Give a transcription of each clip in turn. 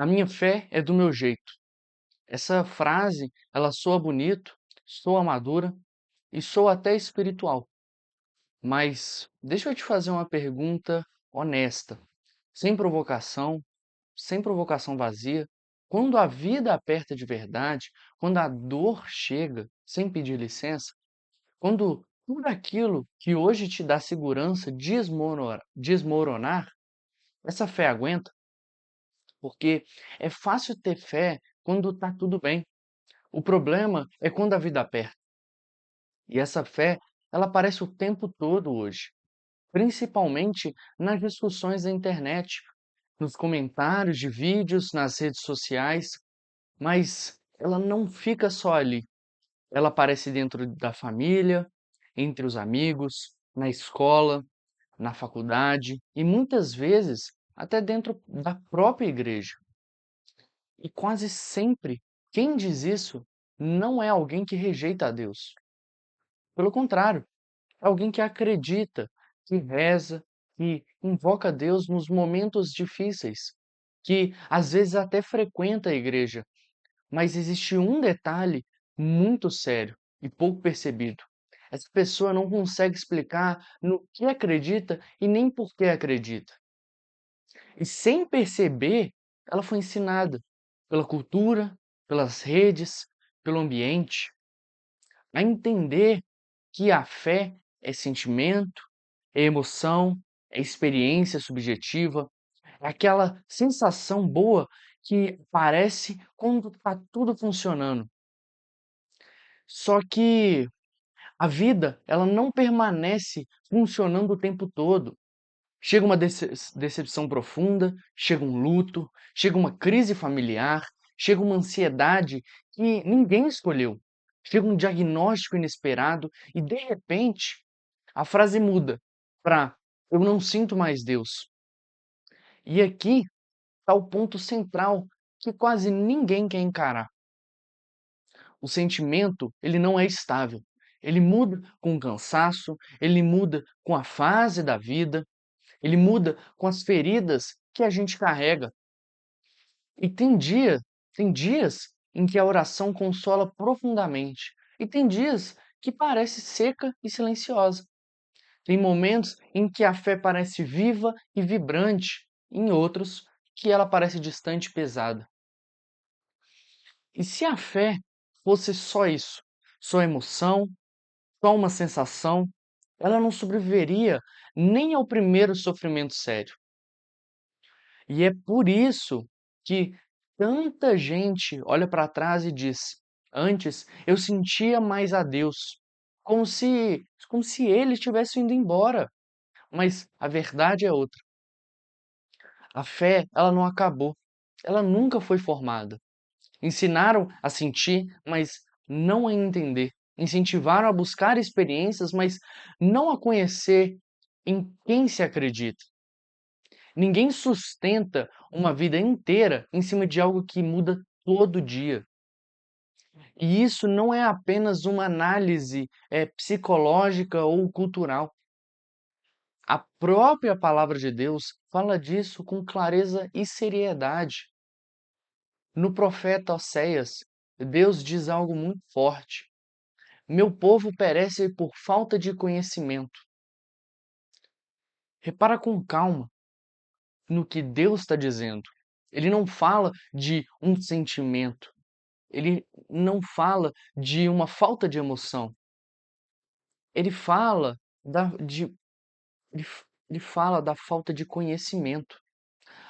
A minha fé é do meu jeito. Essa frase, ela soa bonito, soa madura e soa até espiritual. Mas deixa eu te fazer uma pergunta honesta, sem provocação, sem provocação vazia. Quando a vida aperta de verdade, quando a dor chega sem pedir licença, quando tudo aquilo que hoje te dá segurança desmoronar, essa fé aguenta, porque é fácil ter fé quando está tudo bem. O problema é quando a vida aperta. E essa fé, ela aparece o tempo todo hoje, principalmente nas discussões da internet, nos comentários de vídeos, nas redes sociais, mas ela não fica só ali. Ela aparece dentro da família, entre os amigos, na escola, na faculdade e muitas vezes até dentro da própria igreja. E quase sempre quem diz isso não é alguém que rejeita a Deus. Pelo contrário, é alguém que acredita, que reza, que invoca Deus nos momentos difíceis, que às vezes até frequenta a igreja. Mas existe um detalhe muito sério e pouco percebido. Essa pessoa não consegue explicar no que acredita e nem por que acredita. E sem perceber, ela foi ensinada pela cultura, pelas redes, pelo ambiente, a entender que a fé é sentimento, é emoção, é experiência subjetiva, é aquela sensação boa que parece quando está tudo funcionando. Só que a vida, ela não permanece funcionando o tempo todo. Chega uma decepção profunda, chega um luto, chega uma crise familiar, chega uma ansiedade que ninguém escolheu. Chega um diagnóstico inesperado e, de repente, a frase muda para eu não sinto mais Deus. E aqui está o ponto central que quase ninguém quer encarar. O sentimento, ele não é estável. Ele muda com o cansaço, ele muda com a fase da vida, ele muda com as feridas que a gente carrega. E tem dias em que a oração consola profundamente, e tem dias que parece seca e silenciosa. Tem momentos em que a fé parece viva e vibrante, em outros que ela parece distante e pesada. E se a fé fosse só isso, só emoção, só uma sensação, ela não sobreviveria nem ao primeiro sofrimento sério. E é por isso que tanta gente olha para trás e diz: antes eu sentia mais a Deus, como se ele estivesse indo embora. Mas a verdade é outra. A fé, ela não acabou. Ela nunca foi formada. Ensinaram a sentir, mas não a entender. Incentivaram a buscar experiências, mas não a conhecer em quem se acredita. Ninguém sustenta uma vida inteira em cima de algo que muda todo dia. E isso não é apenas uma análise psicológica ou cultural. A própria palavra de Deus fala disso com clareza e seriedade. No profeta Oséias, Deus diz algo muito forte. Meu povo perece por falta de conhecimento. Repara com calma no que Deus está dizendo. Ele não fala de um sentimento. Ele não fala de uma falta de emoção. Ele fala ele fala da falta de conhecimento.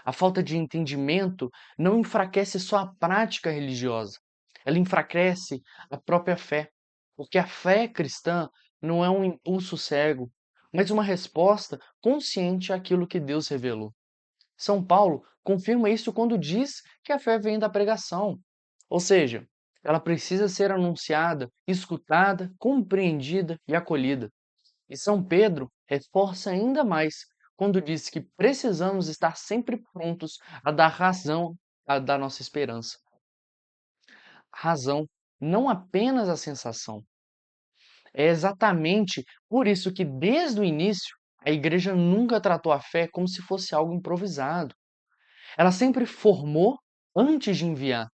A falta de entendimento não enfraquece só a prática religiosa, ela enfraquece a própria fé, porque a fé cristã não é um impulso cego, mas uma resposta consciente àquilo que Deus revelou. São Paulo confirma isso quando diz que a fé vem da pregação, ou seja, ela precisa ser anunciada, escutada, compreendida e acolhida. E São Pedro reforça ainda mais quando diz que precisamos estar sempre prontos a dar razão da nossa esperança. Razão, não apenas a sensação. É exatamente por isso que, desde o início, a igreja nunca tratou a fé como se fosse algo improvisado. Ela sempre formou, antes de enviar,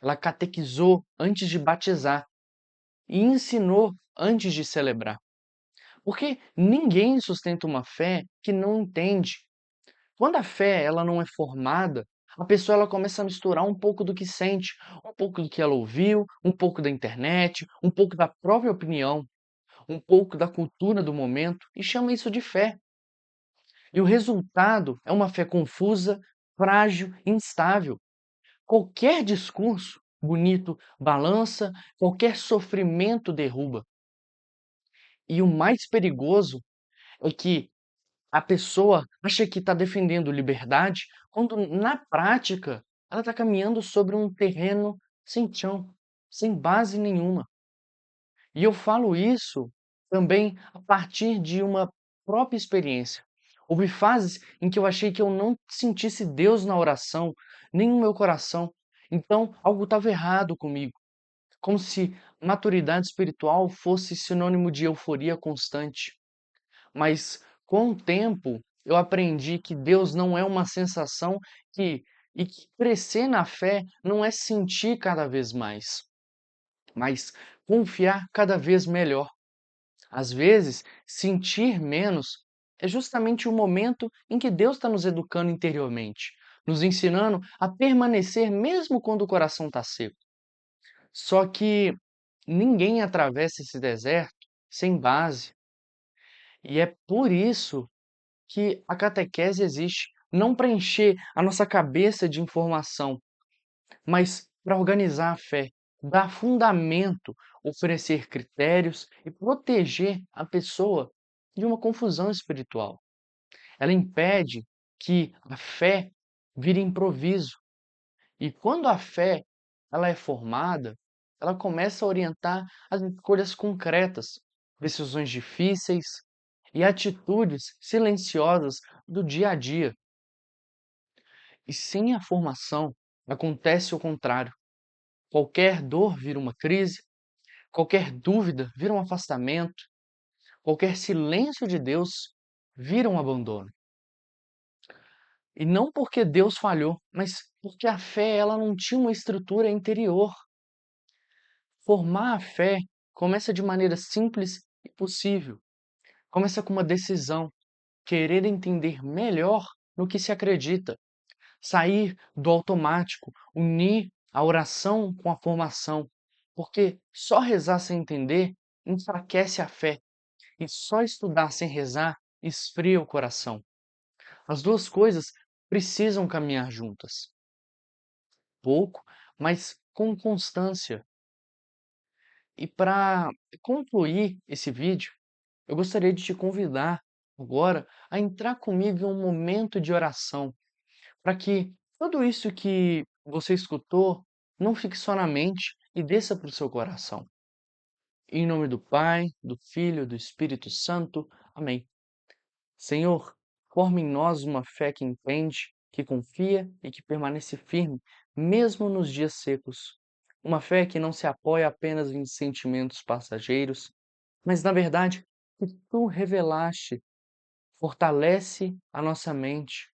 ela catequizou antes de batizar e ensinou antes de celebrar. Porque ninguém sustenta uma fé que não entende. Quando a fé ela não é formada, a pessoa ela começa a misturar um pouco do que sente, um pouco do que ela ouviu, um pouco da internet, um pouco da própria opinião, um pouco da cultura do momento e chama isso de fé. E o resultado é uma fé confusa, frágil e instável. Qualquer discurso bonito balança, qualquer sofrimento derruba. E o mais perigoso é que a pessoa acha que está defendendo liberdade, quando na prática ela está caminhando sobre um terreno sem chão, sem base nenhuma. E eu falo isso também a partir de uma própria experiência. Houve fases em que eu achei que eu não sentisse Deus na oração, nem no meu coração. Então, algo estava errado comigo, como se maturidade espiritual fosse sinônimo de euforia constante. Mas com o tempo eu aprendi que Deus não é uma sensação que e que crescer na fé não é sentir cada vez mais, mas confiar cada vez melhor. Às vezes, sentir menos é justamente o momento em que Deus está nos educando interiormente, nos ensinando a permanecer mesmo quando o coração está seco. Só que ninguém atravessa esse deserto sem base, e é por isso que a catequese existe, não para encher a nossa cabeça de informação, mas para organizar a fé, dar fundamento, oferecer critérios e proteger a pessoa de uma confusão espiritual. Ela impede que a fé vire improviso. E quando a fé ela é formada, ela começa a orientar as escolhas concretas, decisões difíceis e atitudes silenciosas do dia a dia. E sem a formação, acontece o contrário. Qualquer dor vira uma crise, qualquer dúvida vira um afastamento, qualquer silêncio de Deus vira um abandono. E não porque Deus falhou, mas porque a fé ela não tinha uma estrutura interior. Formar a fé começa de maneira simples e possível. Começa com uma decisão, querer entender melhor no que se acredita, sair do automático, unir a oração com a formação, porque só rezar sem entender enfraquece a fé e só estudar sem rezar esfria o coração. As duas coisas precisam caminhar juntas, pouco, mas com constância. E para concluir esse vídeo, eu gostaria de te convidar agora a entrar comigo em um momento de oração, para que tudo isso que você escutou não fique só na mente e desça para o seu coração. Em nome do Pai, do Filho e do Espírito Santo. Amém. Senhor, forma em nós uma fé que entende, que confia e que permanece firme, mesmo nos dias secos. Uma fé que não se apoia apenas em sentimentos passageiros, mas, na verdade, que tu revelaste, fortalece a nossa mente,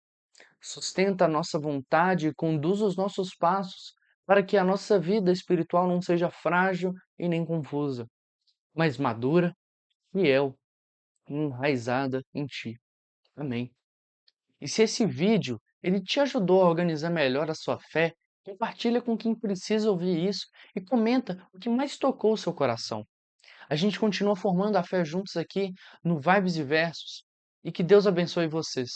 sustenta a nossa vontade e conduz os nossos passos, para que a nossa vida espiritual não seja frágil e nem confusa, mas madura, fiel e enraizada em Ti. Amém. E se esse vídeo ele te ajudou a organizar melhor a sua fé, compartilha com quem precisa ouvir isso e comenta o que mais tocou o seu coração. A gente continua formando a fé juntos aqui no Vibes e Versos e que Deus abençoe vocês.